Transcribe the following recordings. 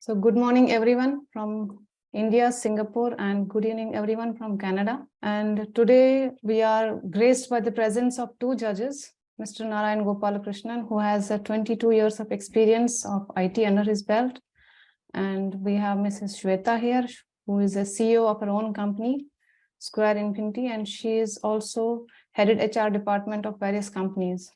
So good morning, everyone from India, Singapore, and good evening, everyone from Canada. And today we are graced by the presence of two judges, Mr. Narayan Gopalakrishnan, who has 22 years of experience of IT under his belt. And we have Mrs. Shweta here, who is a CEO of her own company, Square Infinity, and she is also headed HR department of various companies.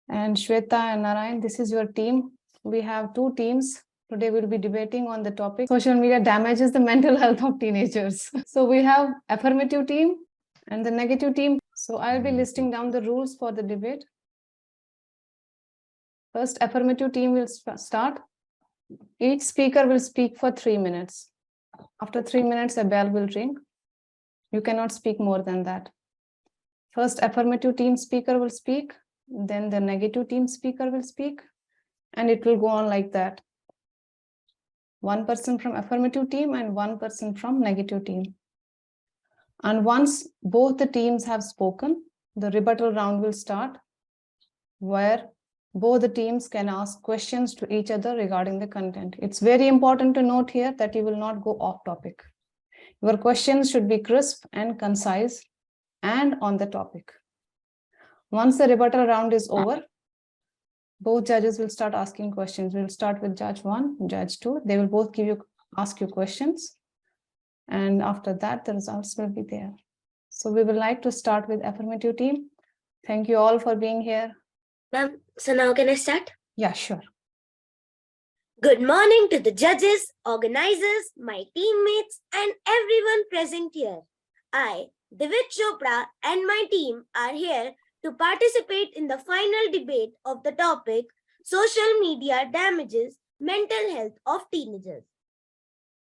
And Shweta and Narayan, this is your team. We have two teams. Today we'll be debating on the topic, social media damages the mental health of teenagers. So we have affirmative team and the negative team. So I'll be listing down the rules for the debate. First, affirmative team will start. Each speaker will speak for 3 minutes. After 3 minutes, a bell will ring. You cannot speak more than that. First, affirmative team speaker will speak. Then the negative team speaker will speak. And it will go on like that. One person from affirmative team and one person from negative team. And once both the teams have spoken, the rebuttal round will start, where both the teams can ask questions to each other regarding the content. It's very important to note here that you will not go off topic. Your questions should be crisp and concise and on the topic. Once the rebuttal round is over, both judges will start asking questions. We'll start with Judge 1, Judge 2. They will both ask you questions. And after that, the results will be there. So we would like to start with affirmative team. Thank you all for being here. Ma'am, so now can I start? Yeah, sure. Good morning to the judges, organizers, my teammates, and everyone present here. I, Divit Chopra, and my team are here to participate in the final debate of the topic, Social Media Damages Mental Health of Teenagers.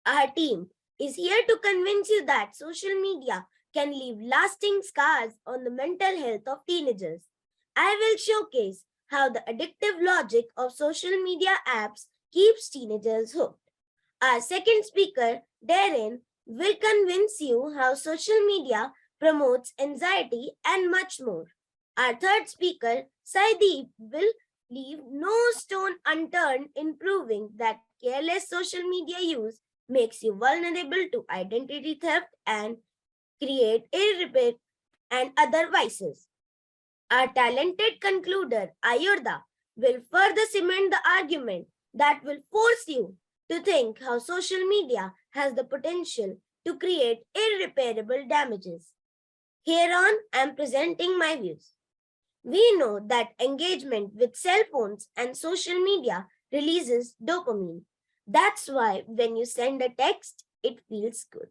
Our team is here to convince you that social media can leave lasting scars on the mental health of teenagers. I will showcase how the addictive logic of social media apps keeps teenagers hooked. Our second speaker, Dreemen, will convince you how social media promotes anxiety and much more. Our third speaker, Saideep, will leave no stone unturned in proving that careless social media use makes you vulnerable to identity theft and create irreparable and other vices. Our talented concluder, Ayurda, will further cement the argument that will force you to think how social media has the potential to create irreparable damages. Hereon, I am presenting my views. We know that engagement with cell phones and social media releases dopamine. That's why when you send a text, it feels good.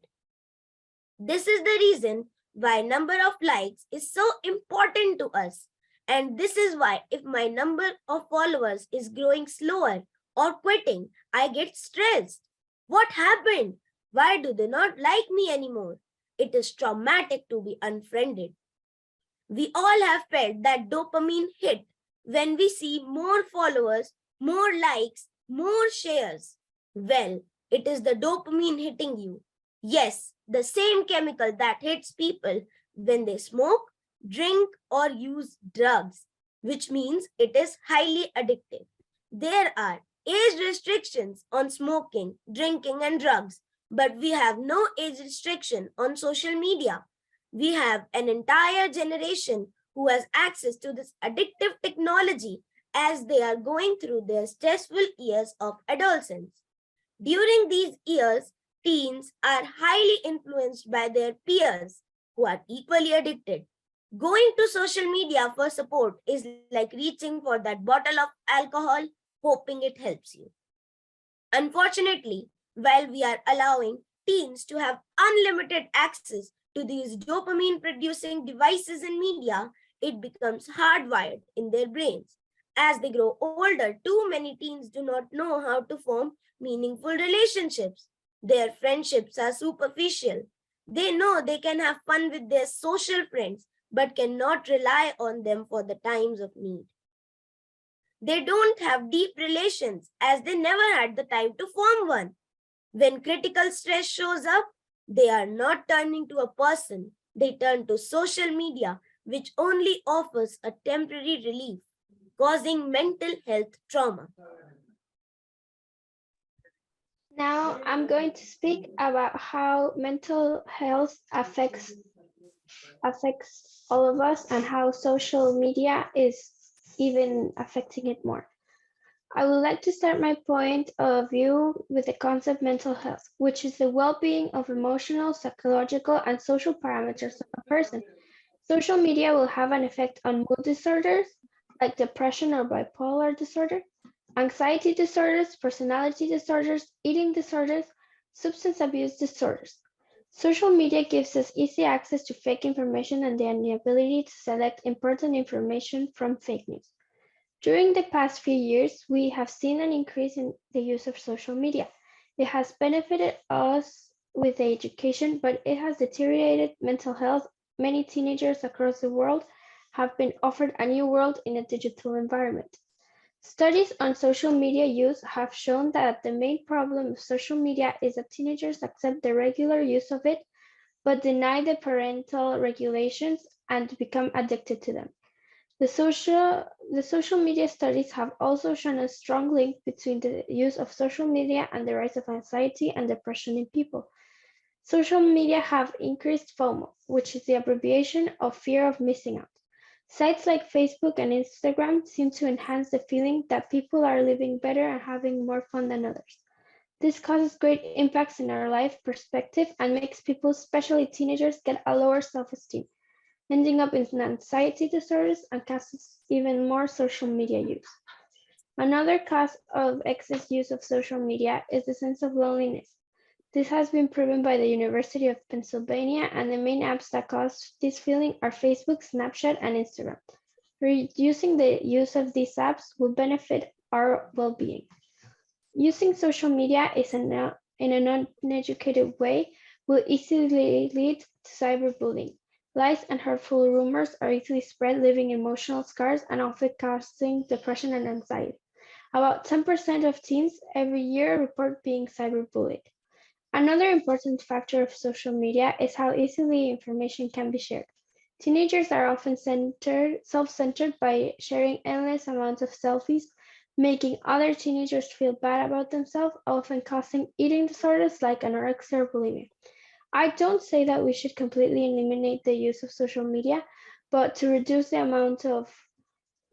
This is the reason why number of likes is so important to us. And this is why if my number of followers is growing slower or quitting, I get stressed. What happened? Why do they not like me anymore? It is traumatic to be unfriended. We all have felt that dopamine hit when we see more followers, more likes, more shares. Well, it is the dopamine hitting you. Yes, the same chemical that hits people when they smoke, drink, or use drugs, which means it is highly addictive. There are age restrictions on smoking, drinking, and drugs, but we have no age restriction on social media. We have an entire generation who has access to this addictive technology as they are going through their stressful years of adolescence. During these years, teens are highly influenced by their peers who are equally addicted. Going to social media for support is like reaching for that bottle of alcohol, hoping it helps you. Unfortunately, while we are allowing teens to have unlimited access to these dopamine-producing devices in media, it becomes hardwired in their brains. As they grow older, too many teens do not know how to form meaningful relationships. Their friendships are superficial. They know they can have fun with their social friends, but cannot rely on them for the times of need. They don't have deep relations as they never had the time to form one. When critical stress shows up, they are not turning to a person. They turn to social media, which only offers a temporary relief, causing mental health trauma. Now I'm going to speak about how mental health affects all of us and how social media is even affecting it more. I would like to start my point of view with the concept mental health, which is the well-being of emotional, psychological, and social parameters of a person. Social media will have an effect on mood disorders like depression or bipolar disorder, anxiety disorders, personality disorders, eating disorders, substance abuse disorders. Social media gives us easy access to fake information and the ability to select important information from fake news. During the past few years, we have seen an increase in the use of social media. It has benefited us with education, but it has deteriorated mental health. Many teenagers across the world have been offered a new world in a digital environment. Studies on social media use have shown that the main problem of social media is that teenagers accept the regular use of it but deny the parental regulations and become addicted to them. The social media studies have also shown a strong link between the use of social media and the rise of anxiety and depression in people. Social media have increased FOMO, which is the abbreviation of fear of missing out. Sites like Facebook and Instagram seem to enhance the feeling that people are living better and having more fun than others. This causes great impacts in our life perspective and makes people, especially teenagers, get a lower self-esteem, ending up in anxiety disorders and causes even more social media use. Another cause of excess use of social media is the sense of loneliness. This has been proven by the University of Pennsylvania, and the main apps that cause this feeling are Facebook, Snapchat, and Instagram. Reducing the use of these apps will benefit our well-being. Using social media in an uneducated way will easily lead to cyberbullying. Lies and hurtful rumors are easily spread, leaving emotional scars and often causing depression and anxiety. About 10% of teens every year report being cyberbullied. Another important factor of social media is how easily information can be shared. Teenagers are often self-centered by sharing endless amounts of selfies, making other teenagers feel bad about themselves, often causing eating disorders like anorexia or bulimia. I don't say that we should completely eliminate the use of social media, but to reduce the amount of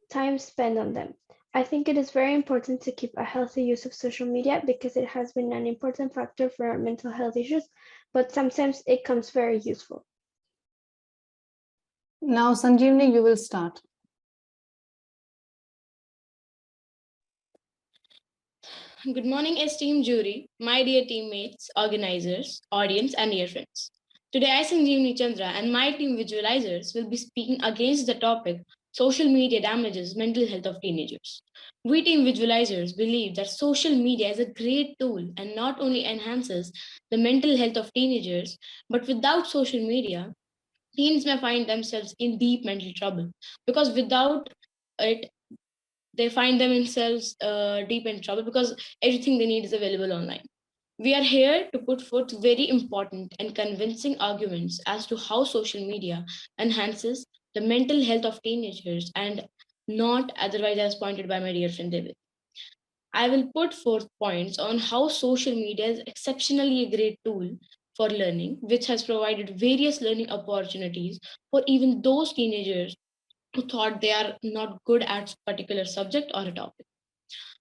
time spent on them. I think it is very important to keep a healthy use of social media because it has been an important factor for our mental health issues, but sometimes it comes very useful. Now, Sanjeevni, you will start. Good morning, esteemed jury, my dear teammates, organizers, audience, and dear friends. Today, I, Sanjeevni Chandra, and my team visualizers will be speaking against the topic social media damages mental health of teenagers. We team visualizers believe that social media is a great tool and not only enhances the mental health of teenagers, but without social media, teens may find themselves in deep mental trouble because without it, they find themselves deep in trouble because everything they need is available online. We are here to put forth very important and convincing arguments as to how social media enhances the mental health of teenagers and not otherwise as pointed by my dear friend David. I will put forth points on how social media is exceptionally a great tool for learning, which has provided various learning opportunities for even those teenagers who thought they are not good at particular subject or a topic.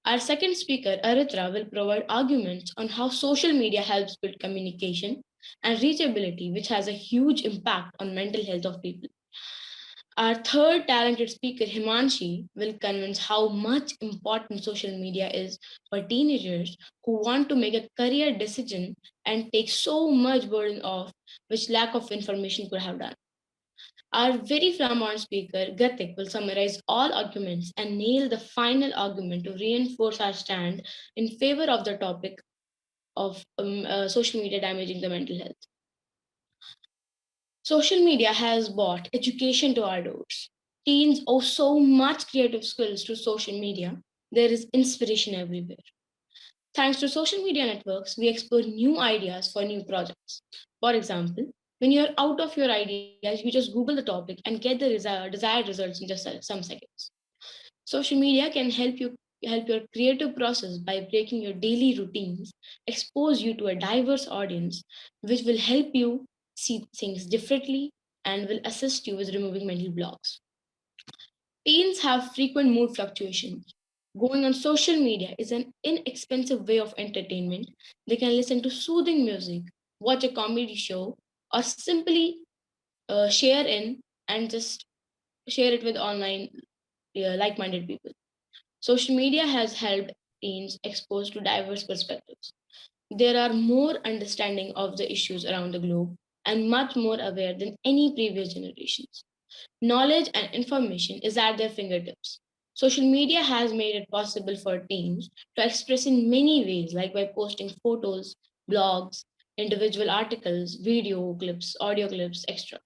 Our second speaker, Aritra, will provide arguments on how social media helps build communication and reachability, which has a huge impact on mental health of people. Our third talented speaker, Himanshi, will convince how much important social media is for teenagers who want to make a career decision and take so much burden off, which lack of information could have done. Our very flamboyant speaker, Gatik, will summarize all arguments and nail the final argument to reinforce our stand in favor of the topic of social media damaging the mental health. Social media has brought education to our doors. Teens owe so much creative skills to social media. There is inspiration everywhere. Thanks to social media networks, we explore new ideas for new projects. For example, when you're out of your ideas, you just Google the topic and get the desired results in just some seconds. Social media can help you help your creative process by breaking your daily routines, expose you to a diverse audience, which will help you see things differently and will assist you with removing mental blocks. Teens have frequent mood fluctuations. Going on social media is an inexpensive way of entertainment. They can listen to soothing music, watch a comedy show, or simply share in and just share it with online like minded people. Social media has helped teens exposed to diverse perspectives. There are more understanding of the issues around the globe and much more aware than any previous generations. Knowledge and information is at their fingertips. Social media has made it possible for teens to express in many ways, like by posting photos, blogs, individual articles, video clips, audio clips, etc.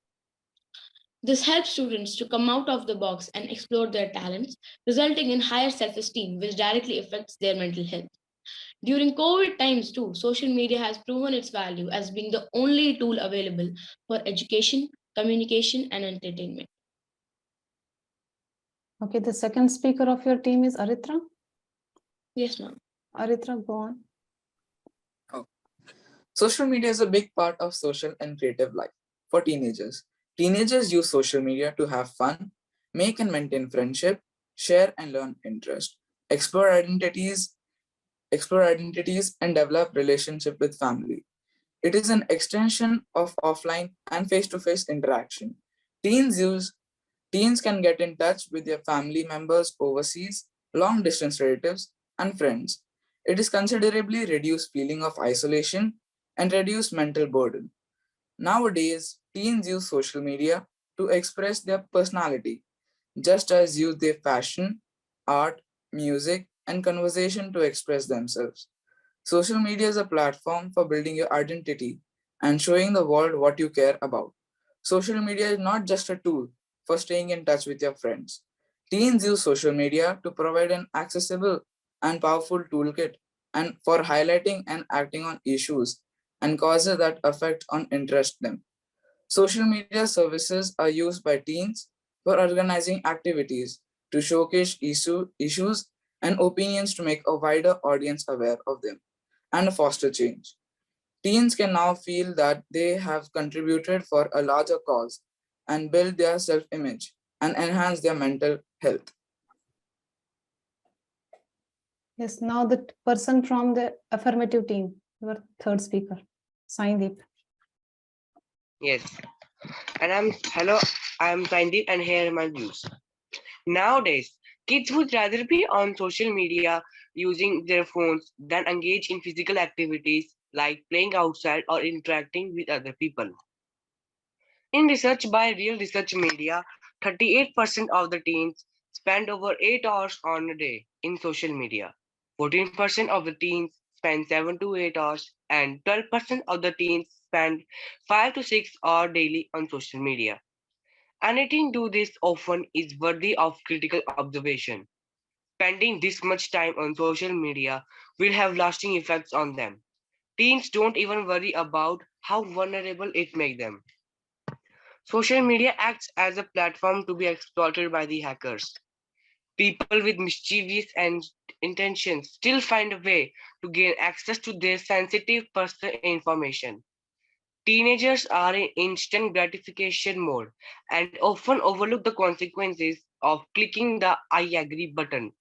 This helps students to come out of the box and explore their talents, resulting in higher self esteem, which directly affects their mental health. During COVID times, too, social media has proven its value as being the only tool available for education, communication, and entertainment. Okay, the second speaker of your team is Aritra. Yes, ma'am. Aritra, go on. Social media is a big part of social and creative life for teenagers. Teenagers use social media to have fun, make and maintain friendship, share and learn interest, explore identities and develop relationship with family. It is an extension of offline and face-to-face interaction. Teens use Teens can get in touch with their family members overseas, long distance relatives, and friends. It is considerably reduced feeling of isolation and reduced mental burden. Nowadays, teens use social media to express their personality, just as use their fashion, art, music, and conversation to express themselves. Social media is a platform for building your identity and showing the world what you care about. Social media is not just a tool for staying in touch with your friends. Teens use social media to provide an accessible and powerful toolkit and for highlighting and acting on issues and causes that affect and interest them. Social media services are used by teens for organizing activities to showcase issues and opinions to make a wider audience aware of them and foster change. Teens can now feel that they have contributed for a larger cause and build their self image and enhance their mental health. Yes, now the person from the affirmative team, your third speaker, Saindeep. Yes, and I'm Sandeep, and here are my views. Nowadays, kids would rather be on social media using their phones than engage in physical activities like playing outside or interacting with other people. In research by Real Research Media, 38% of the teens spend over 8 hours on a day in social media. 14% of the teens spend 7 to 8 hours, and 12% of the teens spend 5 to 6 hours daily on social media. Anything do this often is worthy of critical observation. Spending this much time on social media will have lasting effects on them. Teens don't even worry about how vulnerable it makes them. Social media acts as a platform to be exploited by the hackers. People with mischievous and intentions still find a way to gain access to their sensitive personal information. Teenagers are in instant gratification mode and often overlook the consequences of clicking the I agree button.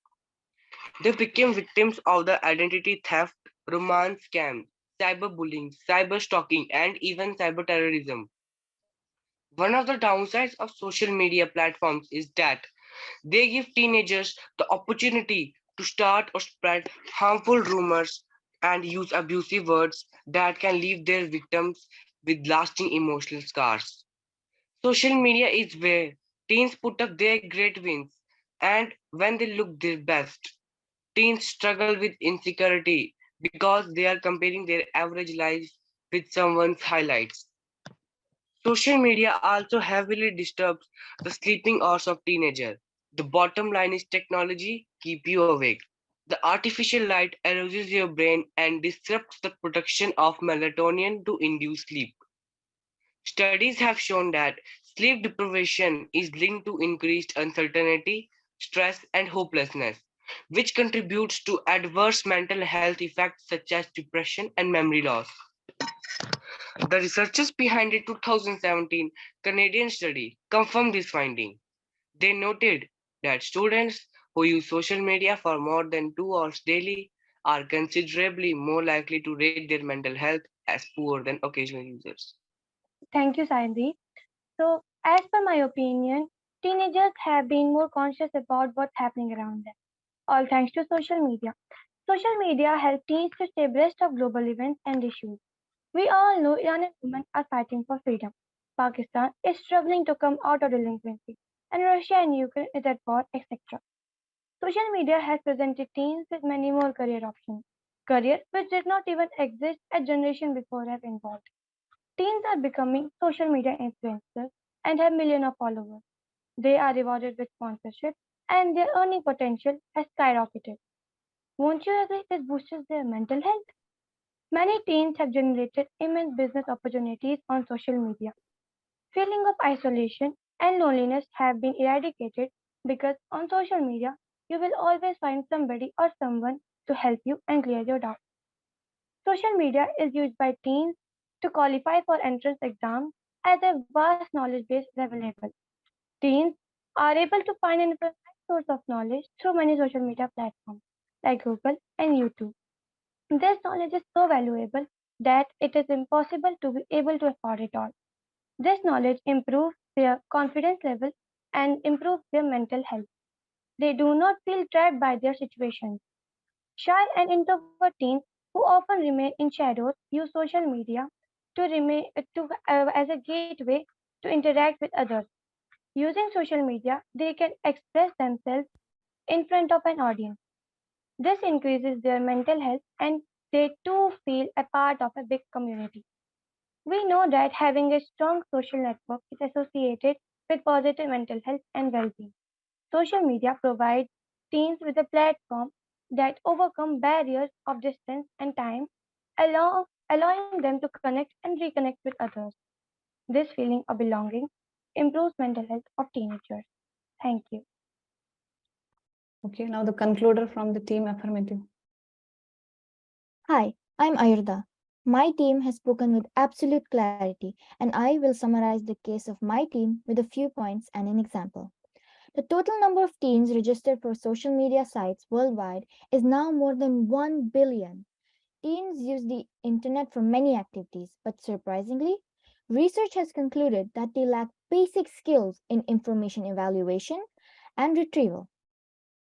They became victims of the identity theft, romance scams, cyberbullying, cyber stalking, and even cyber terrorism. One of the downsides of social media platforms is that they give teenagers the opportunity to start or spread harmful rumors and use abusive words that can leave their victims with lasting emotional scars. Social media is where teens put up their great wins and when they look their best. Teens struggle with insecurity because they are comparing their average lives with someone's highlights. Social media also heavily disturbs the sleeping hours of teenagers. The bottom line is technology keep you awake. The artificial light erodes your brain and disrupts the production of melatonin to induce sleep. Studies have shown that sleep deprivation is linked to increased uncertainty, stress, and hopelessness. which contributes to adverse mental health effects such as depression and memory loss. The researchers behind the 2017 Canadian study confirmed this finding. They noted that students who use social media for more than 2 hours daily are considerably more likely to rate their mental health as poor than occasional users. Thank you, Saindri. So, as per my opinion, teenagers have been more conscious about what's happening around them, all thanks to social media. Social media help teens to stay abreast of global events and issues. We all know Iran and women are fighting for freedom. Pakistan is struggling to come out of delinquency, and Russia and Ukraine is at war, etc. Social media has presented teens with many more career options, careers which did not even exist a generation before have involved. Teens are becoming social media influencers and have millions of followers. They are rewarded with sponsorship and their earning potential has skyrocketed. Won't you agree this boosts their mental health? Many teens have generated immense business opportunities on social media. Feeling of isolation and loneliness have been eradicated because on social media you will always find somebody or someone to help you and clear your doubts. Social media is used by teens to qualify for entrance exams as a vast knowledge base is available. Teens are able to find an informative source of knowledge through many social media platforms like Google and YouTube. This knowledge is so valuable that it is impossible to be able to afford it all. This knowledge improves their confidence level and improves their mental health. They do not feel trapped by their situations. Shy and introvert teens who often remain in shadows use social media to remain as a gateway to interact with others. Using social media, they can express themselves in front of an audience. This increases their mental health and they too feel a part of a big community. We know that having a strong social network is associated with positive mental health and well-being. Social media provides teens with a platform that overcome barriers of distance and time, allowing them to connect and reconnect with others. This feeling of belonging improves mental health of teenagers. Thank you. Okay, now the concluder from the team affirmative. Hi, I'm Ayurda. My team has spoken with absolute clarity, and I will summarize the case of my team with a few points and an example. The total number of teens registered for social media sites worldwide is now more than 1 billion. Teens use the internet for many activities, but surprisingly, research has concluded that they lack basic skills in information evaluation and retrieval.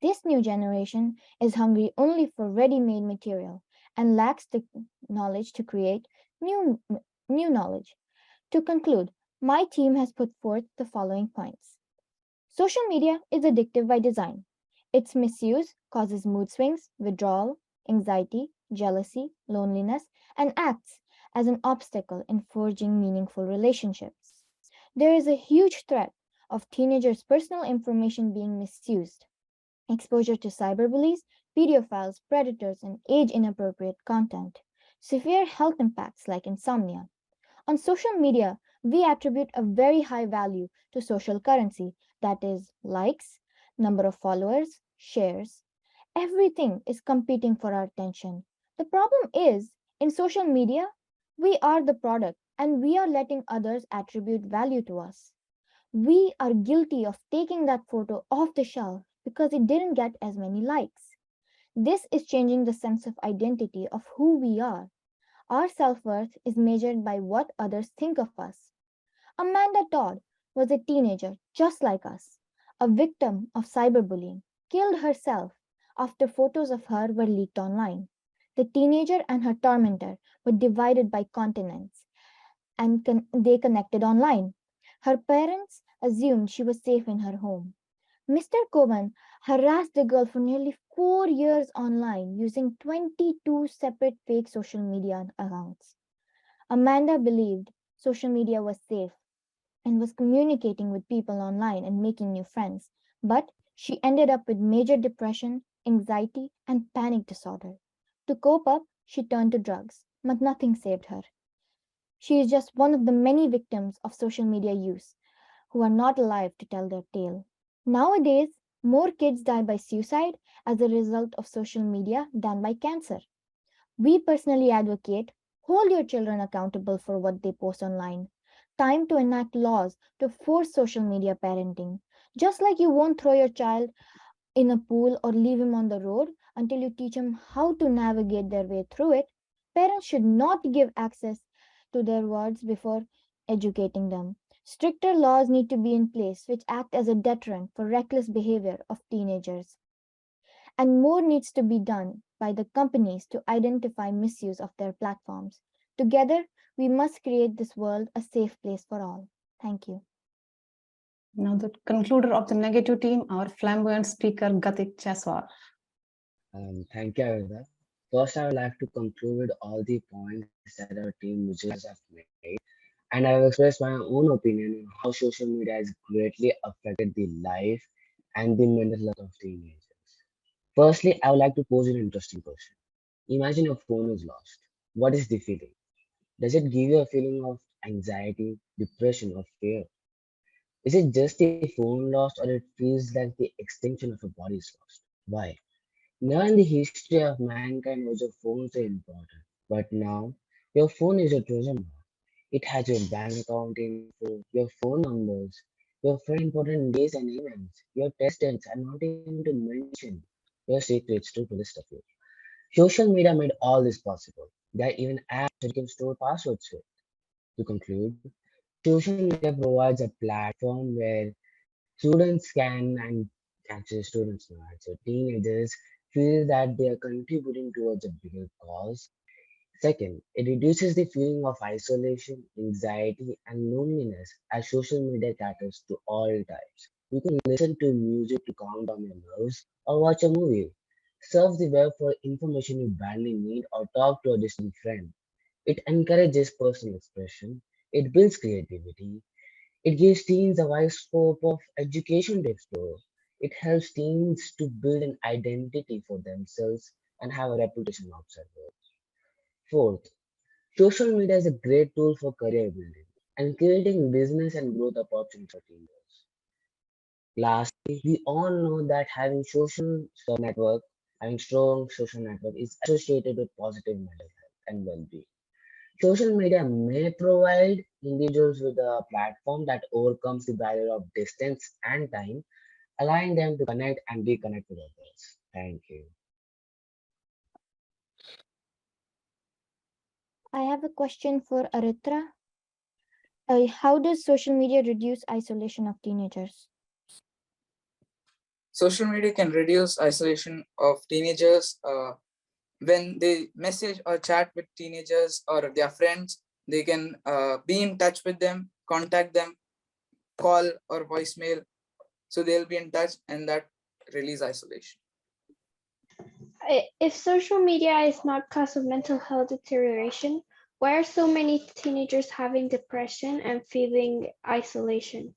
This new generation is hungry only for ready-made material and lacks the knowledge to create new, new knowledge. To conclude, my team has put forth the following points. Social media is addictive by design. Its misuse causes mood swings, withdrawal, anxiety, jealousy, loneliness, and acts as an obstacle in forging meaningful relationships. There is a huge threat of teenagers' personal information being misused. Exposure to cyberbullies, pedophiles, predators, and age inappropriate content. Severe health impacts like insomnia. On social media, we attribute a very high value to social currency, that is, likes, number of followers, shares. Everything is competing for our attention. The problem is, in social media, we are the product and we are letting others attribute value to us. We are guilty of taking that photo off the shelf because it didn't get as many likes. This is changing the sense of identity of who we are. Our self worth is measured by what others think of us. Amanda Todd was a teenager just like us, a victim of cyberbullying, killed herself after photos of her were leaked online. The teenager and her tormentor were divided by continents and they connected online. Her parents assumed she was safe in her home. Mr. Coben harassed the girl for nearly 4 years online using 22 separate fake social media accounts. Amanda believed social media was safe and was communicating with people online and making new friends, but she ended up with major depression, anxiety, and panic disorder. To cope up, she turned to drugs, but nothing saved her. She is just one of the many victims of social media use who are not alive to tell their tale. Nowadays, More kids die by suicide as a result of social media than by cancer. We personally advocate hold your children accountable for what they post online. Time to enact laws to force social media parenting. Just like you won't throw your child in a pool or leave him on the road until you teach him how to navigate their way through it, parents should not give access to their words before educating them. Stricter laws need to be in place which act as a deterrent for reckless behavior of teenagers. And more needs to be done by the companies to identify misuse of their platforms. Together, we must create this world a safe place for all. Thank you. Now, the concluder of the negative team, our flamboyant speaker, Gatik Chaswal. Thank you, Agatha. First, I would like to conclude all the points that our team visualizers have made, and I will express my own opinion on how social media has greatly affected the life and the mental health of teenagers. Firstly, I would like to pose an interesting question. Imagine your phone is lost. What is the feeling? Does it give you a feeling of anxiety, depression, or fear? Is it just the phone lost, or it feels like the extension of your body is lost? Why? Never in the history of mankind was your phone so important. But now, your phone is your treasure now. It has your bank account info, your phone numbers, your friend important days and events, your test dates, and not even to mention your secrets to the rest of you. Social media made all this possible. There are even apps that you can store passwords with. To conclude, social media provides a platform where students can, and actually students now, so teenagers feel that they are contributing towards a bigger cause. Second, it reduces the feeling of isolation, anxiety, and loneliness as social media caters to all types. You can listen to music to calm down your nerves or watch a movie, surf the web for information you badly need, or talk to a distant friend. It encourages personal expression, it builds creativity, it gives teens a wide scope of education to explore. It helps teens to build an identity for themselves and have a reputation outside world. Fourth, social media is a great tool for career building and creating business and growth opportunities for teenagers. Lastly, we all know that having strong social network is associated with positive mental health and well-being. Social media may provide individuals with a platform that overcomes the barrier of distance and time, allowing them to connect and reconnect with others. Thank you. I have a question for Aritra. How does social media reduce isolation of teenagers? Social media can reduce isolation of teenagers when they message or chat with teenagers or their friends. They can be in touch with them, contact them, call or voicemail. So they'll be in touch, and that release isolation. If social media is not cause of mental health deterioration, why are so many teenagers having depression and feeling isolation?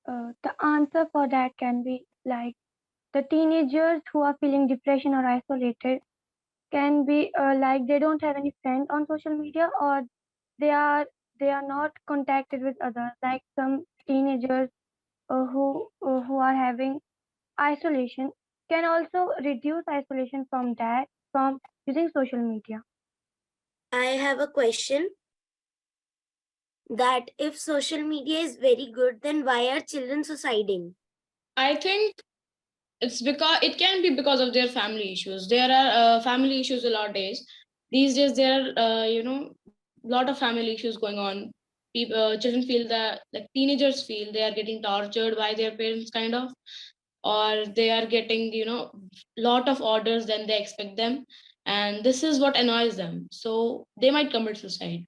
The answer for that can be like the teenagers who are feeling depression or isolated can be like they don't have any friend on social media, or they are they are not contacted with others, like some teenagers who are having isolation can also reduce isolation from that from using social media. I have a question that if social media is very good, then why are children suiciding? I think it's because it can be because of their family issues. There are family issues a lot days. These days there are lot of family issues going on. Children feel that, like teenagers feel they are getting tortured by their parents kind of, or they are getting lot of orders than they expect them, and this is what annoys them, so they might commit suicide.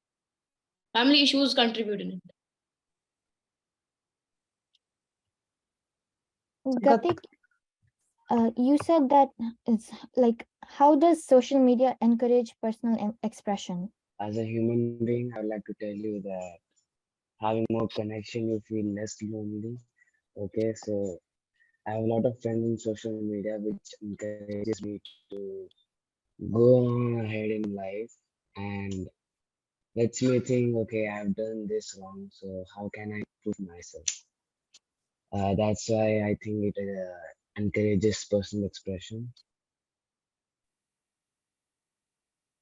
Family issues contribute in it. Gat- Gatik, you said that it's like, how does social media encourage personal expression? As a human being, I would like to tell you that having more connection, you feel less lonely. Okay, so I have a lot of friends in social media, which encourages me to go on ahead in life and lets me think, okay, I've done this wrong, so how can I improve myself? That's why I think it encourages personal expression.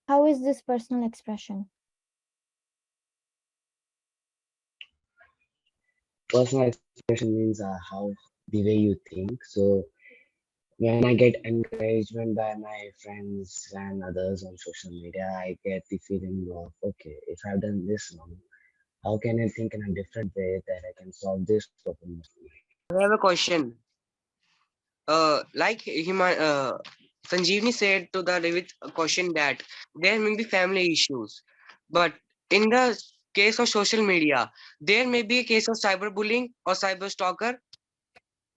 How is this personal expression? Personal expression means how the way you think. So when I get encouragement by my friends and others on social media, I get the feeling of okay, if I've done this wrong, how can I think in a different way that I can solve this problem of mine? I have a question. Like Sanjeevni said to the David question that there may be family issues, but in the case of social media, there may be a case of cyberbullying or cyber stalker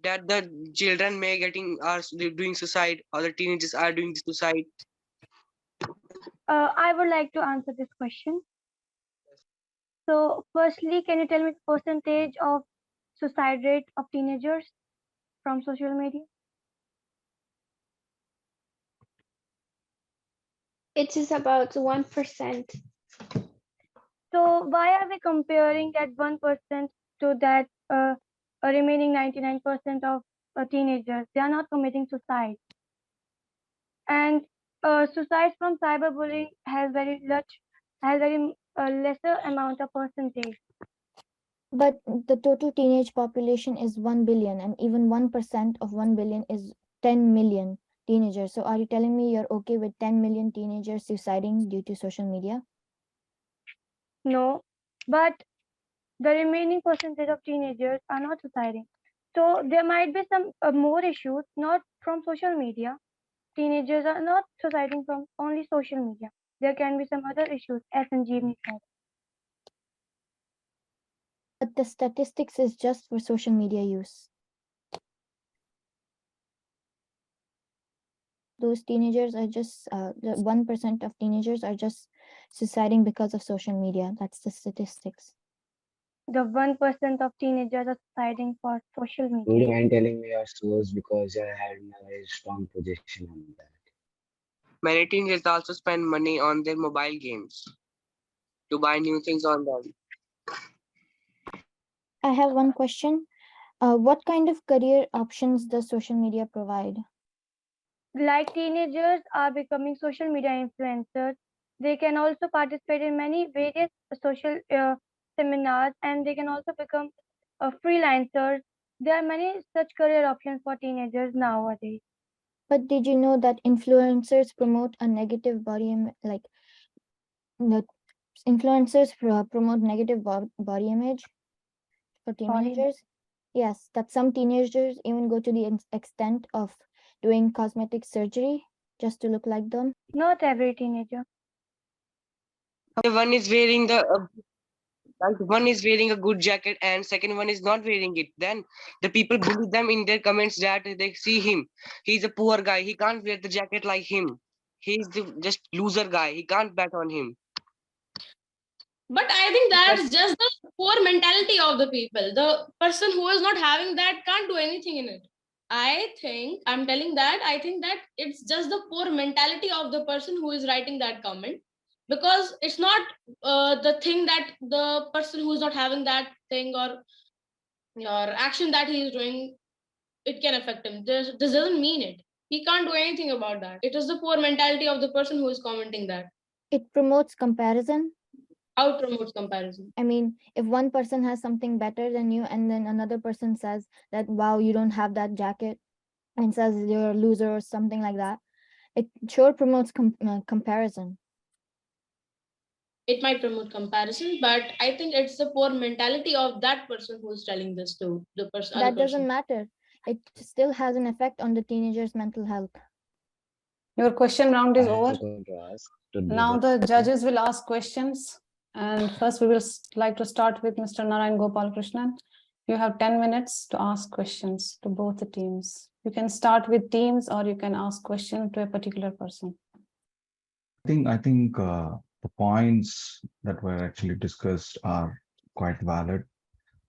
that the children may getting are doing suicide or the teenagers are doing suicide. I would like to answer this question. So, firstly, can you tell me the percentage of suicide rate of teenagers from social media? It is about 1%. So, why are we comparing that 1% to that remaining 99% of teenagers? They are not committing suicide. And suicide from cyberbullying has very lesser amount of percentage. But the total teenage population is 1 billion, and even 1% of 1 billion is 10 million teenagers. So are you telling me you're okay with 10 million teenagers suiciding due to social media? No, but the remaining percentage of teenagers are not suiciding. So there might be some more issues, not from social media. Teenagers are not suiciding from only social media. There can be some other issues, as Sanjeevni said. But the statistics is just for social media use. Those teenagers are just, the 1% of teenagers are just suiciding because of social media. That's the statistics. The 1% of teenagers are suiciding for social Would you media. mind telling me your source because you're having a very strong position on that? Many teenagers also spend money on their mobile games to buy new things on them. I have one question. What kind of career options does social media provide? Like teenagers are becoming social media influencers, they can also participate in many various social seminars, and they can also become freelancers. There are many such career options for teenagers nowadays. But did you know that influencers promote a negative like the promote negative body image for Body. teenagers? Yes, that some teenagers even go to the extent of doing cosmetic surgery just to look like them. Not every teenager. One is wearing the like one is wearing a good jacket and second one is not wearing it. Then the people bully them in their comments that they see him. He's a poor guy. He can't wear the jacket like him. He's the just loser guy. He can't bet on him. But I think that's just the poor mentality of the people. The person who is not having that can't do anything in it. I'm telling that, I think that it's just the poor mentality of the person who is writing that comment. Because it's not the thing that the person who is not having that thing or action that he is doing, it can affect him. This doesn't mean it. He can't do anything about that. It is the poor mentality of the person who is commenting that. It promotes comparison. How it promotes comparison. I mean, if one person has something better than you and then another person says that, wow, you don't have that jacket, and says you're a loser or something like that, it sure promotes comparison. It might promote comparison, but I think it's the poor mentality of that person who is telling this to the person. That doesn't matter. It still has an effect on the teenager's mental health. Your question round is I have over. a question to ask to Now Dreemen. the judges will ask questions. And first we will like to start with Mr. Narayan Gopalakrishnan. You have 10 minutes to ask questions to both the teams. You can start with teams or you can ask questions to a particular person. I think the points that were actually discussed are quite valid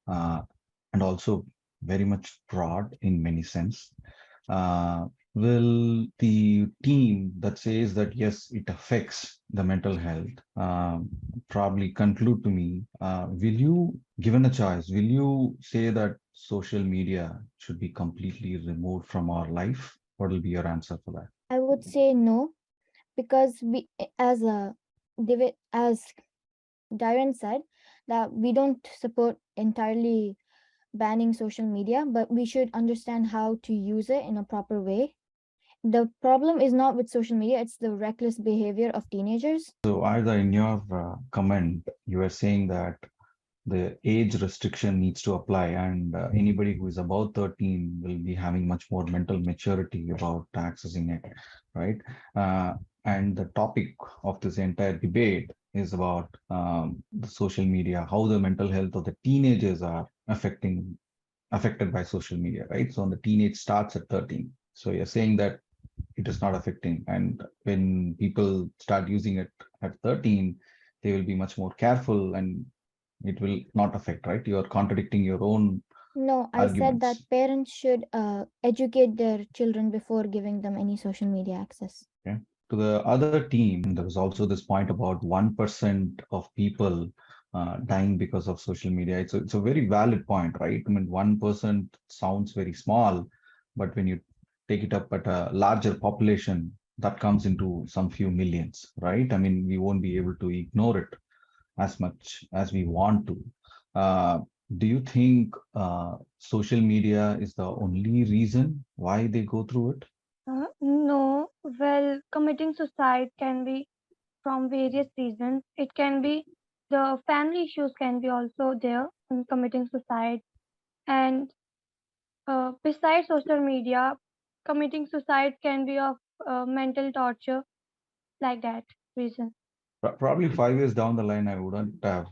and also very much broad in many sense. Will the team that says that yes, it affects the mental health probably conclude to me, will you, given a choice, will you say that social media should be completely removed from our life? What will be your answer for that? I would say no, because we, as Darren said, that we don't support entirely banning social media, but we should understand how to use it in a proper way. The problem is not with social media, it's the reckless behavior of teenagers. So either in your comment, you are saying that the age restriction needs to apply, and anybody who is about 13 will be having much more mental maturity about accessing it, right? And the topic of this entire debate is about the social media, how the mental health of the teenagers are affected by social media, right? So, the teenage starts at 13. So you're saying that it is not affecting, and when people start using it at 13, they will be much more careful and it will not affect, right? You are contradicting your own No, I said that arguments. parents should educate their children before giving them any social media access. Okay. To the other team, there was also this point about 1% of people dying because of social media. It's a very valid point, right? I mean, 1% sounds very small, but when you take it up at a larger population, that comes into some few millions, right? I mean, we won't be able to ignore it as much as we want to. Uh, do you think social media is the only reason why they go through it? No, well, committing suicide can be from various reasons. It can be the family issues can be also there in committing suicide. And besides social media, committing suicide can be of mental torture, like that reason. Probably 5 years down the line, I wouldn't have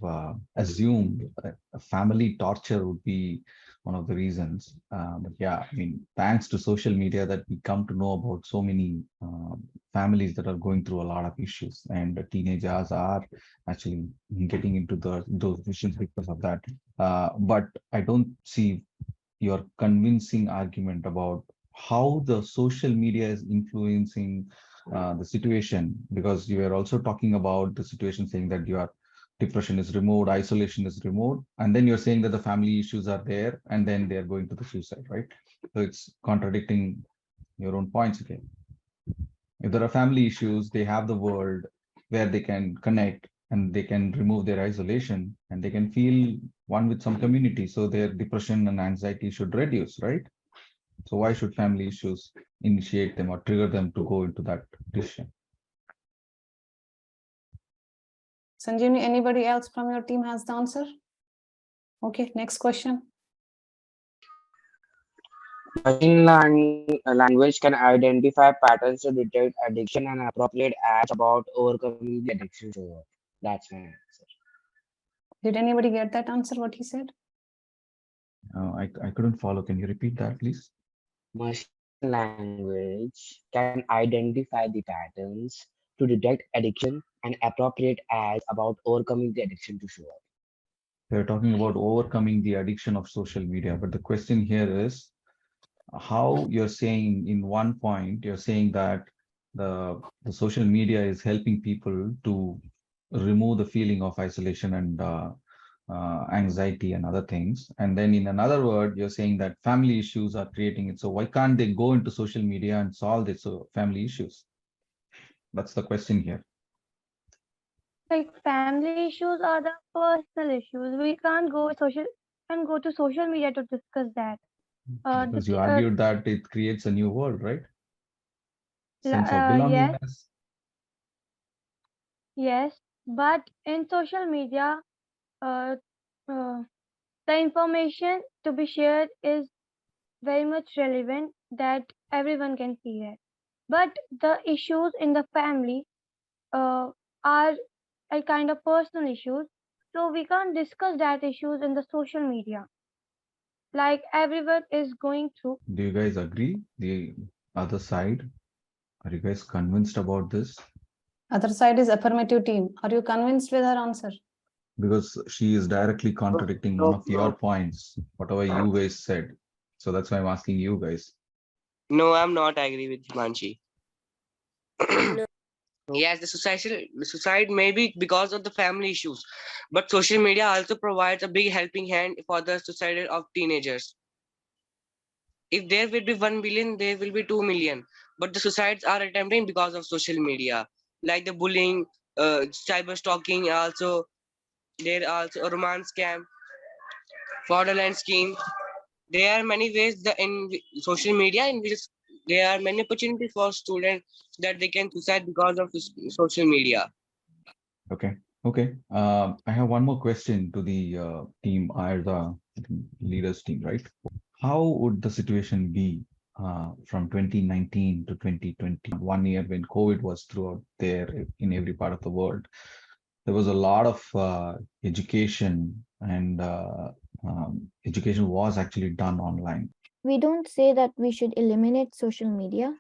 assumed that family torture would be one of the reasons. But yeah, I mean, thanks to social media, that we come to know about so many families that are going through a lot of issues, and the teenagers are actually getting into those issues because of that. But I don't see your convincing argument about how the social media is influencing the situation, because you are also talking about the situation saying that your depression is removed, isolation is removed, and then you're saying that the family issues are there, and then they are going to the suicide, right? So it's contradicting your own points again. If there are family issues, they have the world where they can connect and they can remove their isolation and they can feel one with some community. So their depression and anxiety should reduce, right? So why should family issues initiate them or trigger them to go into that decision? Sanjeevani, anybody else from your team has the answer? Okay, next question. Machine learning language can identify patterns to detect addiction and appropriate acts about overcoming the addiction. So that's my answer. Did anybody get that answer, what he said? I couldn't follow. Can you repeat that, please? Machine language can identify the patterns to detect addiction and appropriate acts about overcoming the addiction to sugar. We're talking about overcoming the addiction of social media, but the question here is how you're saying in one point, you're saying that the social media is helping people to remove the feeling of isolation and anxiety and other things. And then in another word, you're saying that family issues are creating it. So why can't they go into social media and solve this family issues? That's the question here. Like family issues are the personal issues. We can't go to social media to discuss that. Because you argued that it creates a new world, right? Sense of Yes, belongingness. yes, but in social media, uh, uh, the information to be shared is very much relevant that everyone can see it. But the issues in the family uh, are a kind of personal issues, so we can't discuss that issues in the social media. Like everyone is going through. Do you guys agree? The other side, are you guys convinced about this? Other side is affirmative team. Are you convinced with her answer? Because she is directly contradicting one of your points, whatever you guys said. So that's why I'm asking you guys. No, I'm not agree with Manchi. No. Yes, the suicide may be because of the family issues, but social media also provides a big helping hand for the suicide of teenagers. If there will be 1 billion, there will be 2 million. But the suicides are attempting because of social media, like the bullying, cyber stalking. Also, there are also a romance scam, fraudulent scheme. There are many ways in social media in which there are many opportunities for students that they can suicide because of social media. Okay. Okay. I have one more question to the team, or the leaders team, right? How would the situation be from 2019 to 2020, 1 year when COVID was throughout there in every part of the world? There was a lot of education, and education was actually done online. We don't say that we should eliminate social media.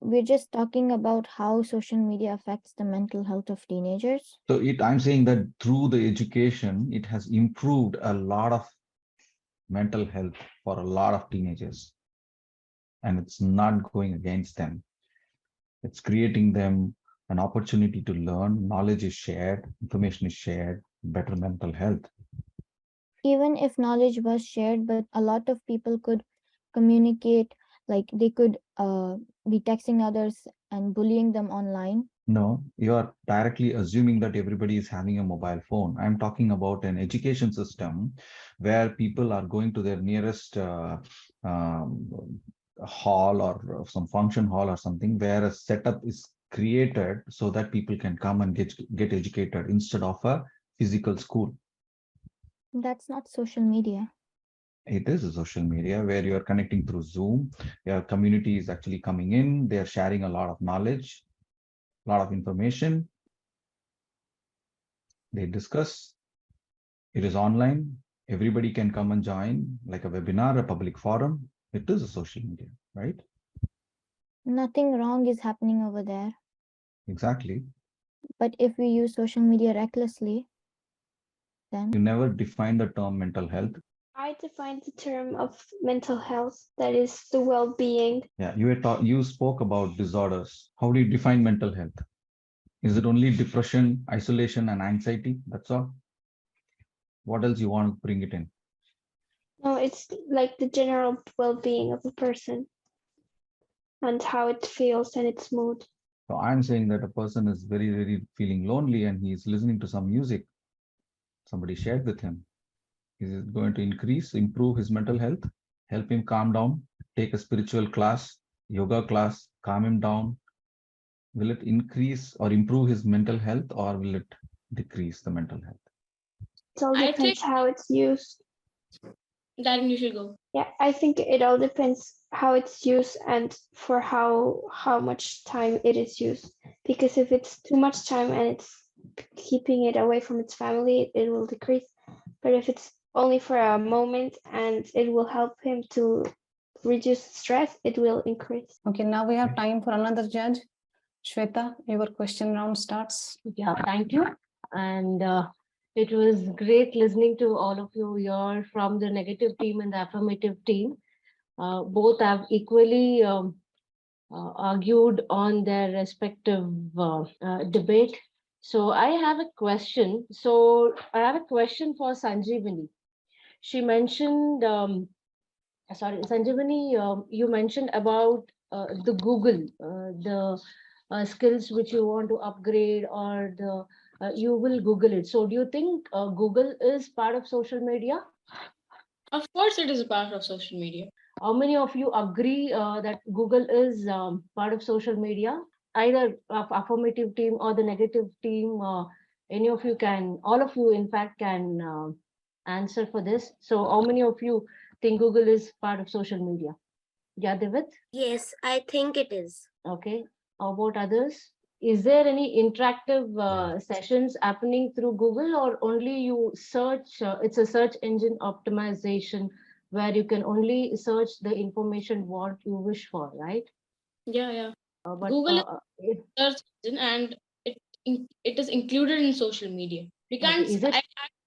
We're just talking about how social media affects the mental health of teenagers. So I'm saying that through the education, it has improved a lot of mental health for a lot of teenagers, and it's not going against them. It's creating them an opportunity to learn, knowledge is shared, information is shared, better mental health. Even if knowledge was shared, but a lot of people could communicate, like they could be texting others and bullying them online. No, you are directly assuming that everybody is having a mobile phone. I'm talking about an education system where people are going to their nearest hall, or some function hall or something, where a setup is created so that people can come and get educated instead of a physical school. That's not social media. It is a social media where you are connecting through Zoom. Your community is actually coming in. They are sharing a lot of knowledge, a lot of information. They discuss. It is online. Everybody can come and join, like a webinar, a public forum. It is a social media, right? Nothing wrong is happening over there. Exactly. But if we use social media recklessly, then You never define the term mental health. I define the term of mental health, that is the well-being. Yeah, you spoke about disorders. How do you define mental health? Is it only depression, isolation, and anxiety? That's all. What else you want to bring it in? No, it's like the general well-being of a person and how it feels and its mood. So I'm saying that a person is very, very feeling lonely and he is listening to some music somebody shared with him. Is it going to improve his mental health, help him calm down, take a spiritual class, yoga class, calm him down? Will it increase or improve his mental health, or will it decrease the mental health? It all I think depends how it's used. Darren, you should go. Yeah, I think it all depends how it's used and for how much time it is used. Because if it's too much time and it's keeping it away from its family, it will decrease. But if it's only for a moment and it will help him to reduce stress, it will increase. Okay, now we have time for another judge. Shweta, your question round starts. Yeah, thank you. And it was great listening to all of you here from the negative team and the affirmative team. Both have equally argued on their respective debate. So I have a question. So I have a question for Sanjeevani. She mentioned, sorry, Sanjeevani, you mentioned about the Google, the skills which you want to upgrade, or the you will Google it. So do you think Google is part of social media? Of course, it is a part of social media. How many of you agree that Google is part of social media? Either of affirmative team or the negative team, any of you can, all of you in fact can answer for this. So how many of you think Google is part of social media? Yeah, David? Yes, I think it is. Okay. How about others? Is there any interactive sessions happening through Google, or only you search? It's a search engine optimization where you can only search the information what you wish for, right? Yeah. But Google is a search engine, and it is included in social media. We okay, can't. is it? I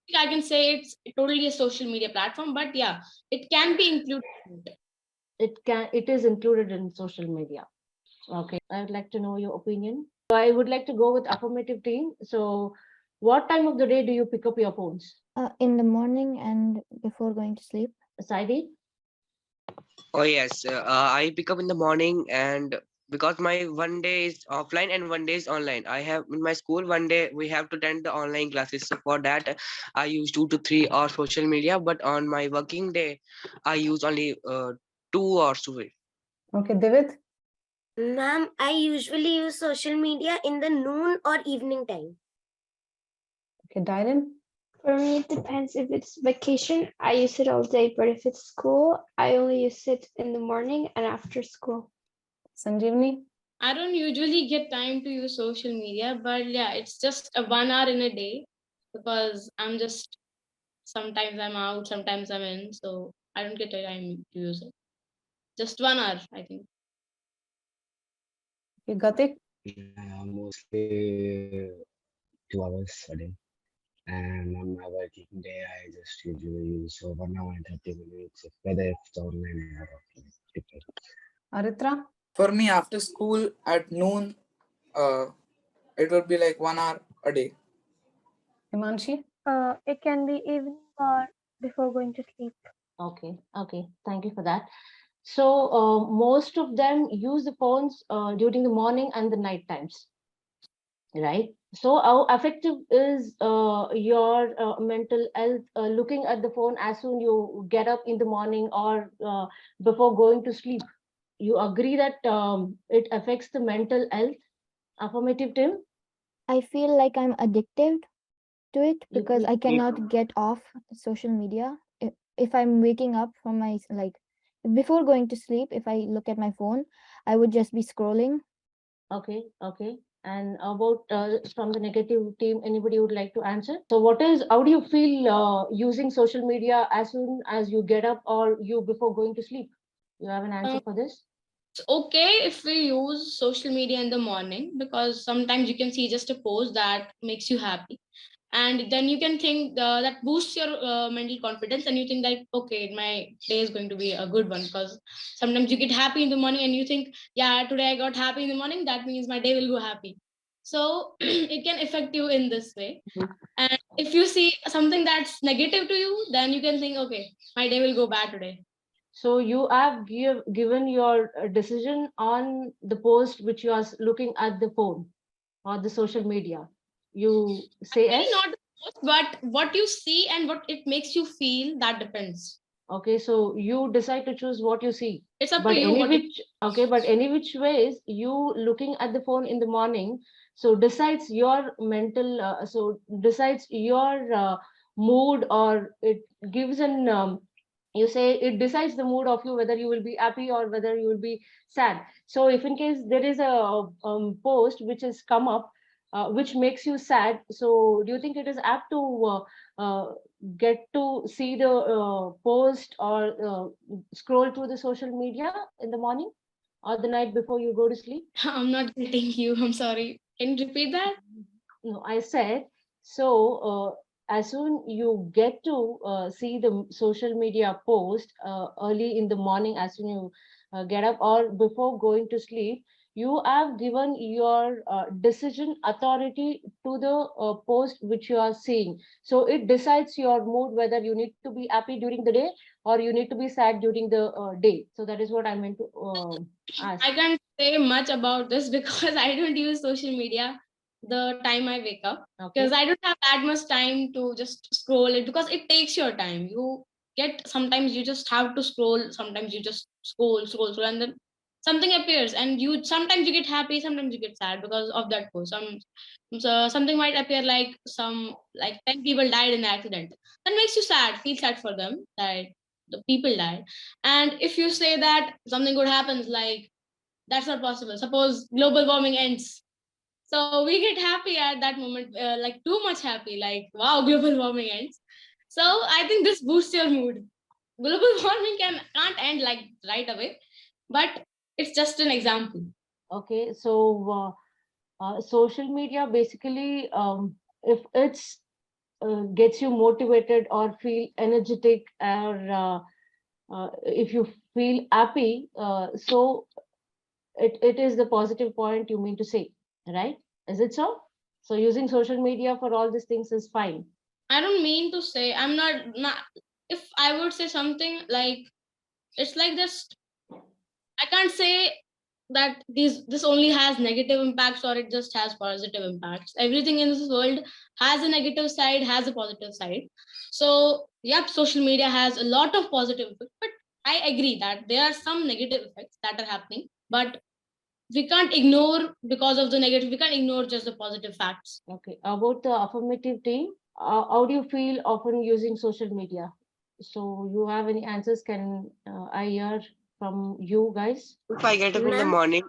think I can say it's totally a social media platform, but yeah, it can be included. It is included in social media. Okay, I would like to know your opinion. I would like to go with affirmative team. So, what time of the day do you pick up your phones? in the morning and before going to sleep. Saidi? Oh yes, I pick up in the morning, and because my one day is offline and one day is online. I have in my school one day we have to attend the online classes. So for that, I use 2 to 3 hours social media. But on my working day, I use only 2 hours to it. Okay, Divit. Ma'am, I usually use social media in the noon or evening time. Okay, Dylan. For me, it depends. If it's vacation, I use it all day, but if it's school, I only use it in the morning and after school. Sanjeevani. I don't usually get time to use social media, but yeah, it's just a 1 hour in a day because I'm just sometimes I'm out, sometimes I'm in, so I don't get a time to use it. Just 1 hour, I think. Okay, Gatik. Mostly 2 hours a day. And on my working day, I just usually use 1 hour and 30 minutes, whether it's online or offline. Depends. Aritra. For me, after school at noon, uh, it would be like 1 hour a day. Himanshi. It can be evening or before going to sleep. Okay, okay. Thank you for that. So most of them use the phones during the morning and the night times, right? So how effective is your mental health looking at the phone as soon you get up in the morning or before going to sleep? You agree that it affects the mental health? Affirmative, Tim? I feel like I'm addicted to it You because feel I cannot get off social media. If I'm waking up from my like before going to sleep, if I look at my phone, I would just be scrolling. okay, okay. And about from the negative team, anybody would like to answer? So, how do you feel using social media as soon as you get up or you before going to sleep? You have an answer for this? It's okay if we use social media in the morning because sometimes you can see just a post that makes you happy, and then you can think that boosts your mental confidence, and you think that okay, my day is going to be a good one because sometimes you get happy in the morning and you think, yeah, today I got happy in the morning, that means my day will go happy. So it can affect you in this way. And if you see something that's negative to you, then you can think, okay, my day will go bad today. So you have given your decision on the post which you are looking at the phone or the social media. You say Actually, yes? not the post, but what you see and what it makes you feel, that depends. Okay, so you decide to choose what you see. It's up to But you any what you. which okay, but any which ways you looking at the phone in the morning, so decides your mental, so decides your mood, or it gives an you say it decides the mood of you whether you will be happy or whether you will be sad. So if in case there is a post which has come up which makes you sad, so do you think it is apt to get to see the post or scroll through the social media in the morning or the night before you go to sleep? I'm not getting you. I'm sorry. Can you repeat that? No, I said, so as soon you get to see the social media post early in the morning, as soon you get up or before going to sleep, you have given your decision authority to the post which you are seeing. So it decides your mood whether you need to be happy during the day or you need to be sad during the day. So that is what I meant to ask. I can't say much about this because I don't use social media the time I wake up, because Okay. I don't have that much time to just scroll it, because it takes your time. You get, sometimes you just have to scroll, sometimes you just scroll, and then something appears, and you sometimes you get happy, sometimes you get sad because of that post. So something might appear like some, like 10 people died in the accident. That makes you sad, feel sad for them that the people died. And if you say that something good happens, like that's not possible. Suppose global warming ends. So we get happy at that moment, like too much happy, like wow, global warming ends. So I think this boosts your mood. Global warming can't end like right away, but it's just an example. Okay, so social media basically, if it's gets you motivated or feel energetic, or if you feel happy, so it is the positive point you mean to say, right? Is it so? So using social media for all these things is fine. I don't mean to say, I'm not if I would say something like It's like just, I can't say that this only has negative impacts or it just has positive impacts. Everything in this world has a negative side, has a positive side. So yep, social media has a lot of positive effects, but I agree that there are some negative effects that are happening, but we can't ignore, because of the negative, we can't ignore just the positive facts. Okay. About the affirmative team, how do you feel often using social media? So you have any answers? Can I hear from you guys? If I get up in the Ma'am, morning,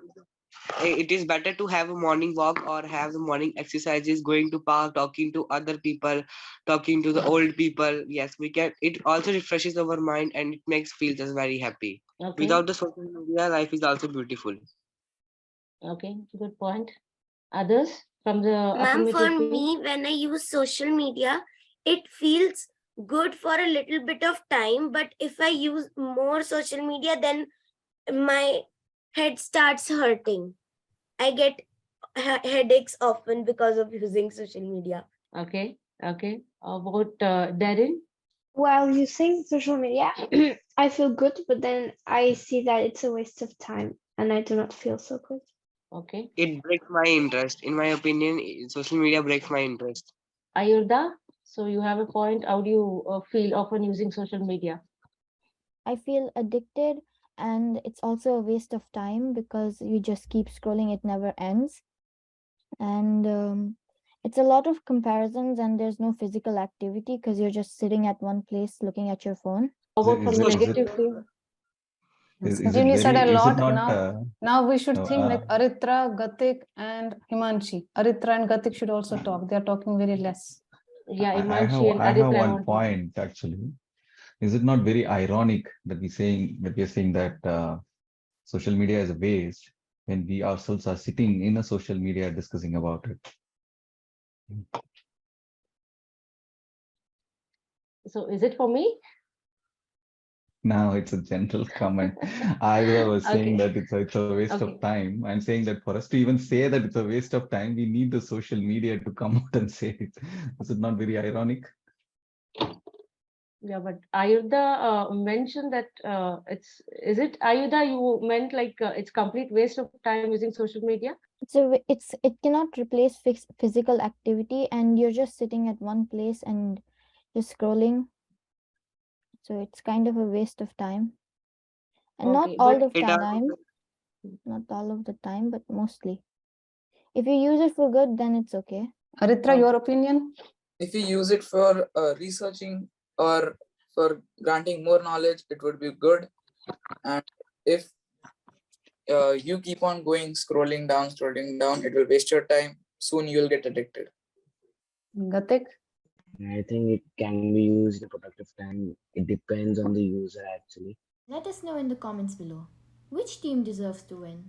it is better to have a morning walk or have the morning exercises, going to park, talking to other people, talking to the old people. Yes, we can. It also refreshes our mind and it makes feels us very happy. Okay. Without the social media, life is also beautiful. Okay. Good point. Others from the ma'am, for affirmative team? me, when I use social media, it feels good for a little bit of time. But if I use more social media, then my head starts hurting. I get headaches often because of using social media. Okay. Okay. About Darren? While using social media, I feel good, but then I see that it's a waste of time and I do not feel so good. Okay. It breaks my interest. In my opinion, social media breaks my interest. Ayurda, so you have a point. How do you feel often using social media? I feel addicted, and it's also a waste of time because you just keep scrolling, it never ends. And it's a lot of comparisons, and there's no physical activity because you're just sitting at one place looking at your phone. How about from the Social negative media. team? Is it Jimmy said a very? Is it lot. not? Now we should No, think like Aritra, Gatik, and Himanshi. Aritra and Gatik should also talk. They are talking very less. Yeah, I Imanshi and have Aditya, I one want to. point actually. Is it not very ironic that we are saying that social media is a waste when we ourselves are sitting in a social media discussing about it? So is it for me? Now it's a general comment. I was saying Okay. that it's a waste Okay. of time. I'm saying that for us to even say that it's a waste of time, we need the social media to come out and say it. Is it not very ironic? Yeah, but Ayurda mentioned that is it Ayurda you meant like it's complete waste of time using social media? It cannot replace physical activity, and you're just sitting at one place and just scrolling. So it's kind of a waste of time. And not Okay, all but of the It also time, not all of the time, but mostly. If you use it for good, then it's okay. Aritra, your opinion? If you use it for researching or for granting more knowledge, it would be good. And if you keep on going, scrolling down, it will waste your time. Soon you'll get addicted. Gatik? I think it can be used in productive time. It depends on the user actually. Let us know in the comments below. Which team deserves to win?